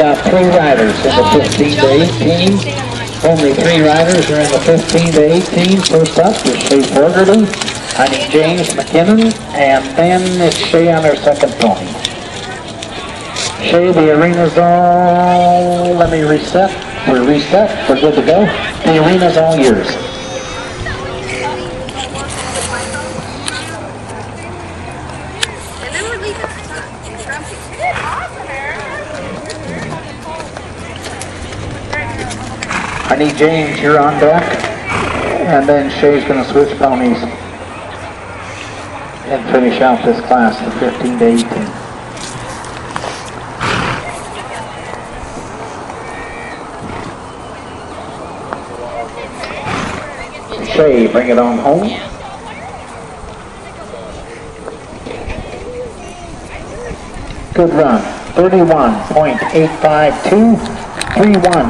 got 3 riders in the 15 to 18. Only 3 riders are in the 15 to 18. First up is Shay Fogarty. I need James McKinnon, and then it's Shay on her second pony. Shay, the arena's all, let me reset. We're reset, we're good to go. The arena's all yours. I need James, you're on deck, and then Shay's going to switch ponies and finish out this class, the 15 to 18. Shay, bring it on home. Good run, 31.852, 3-1.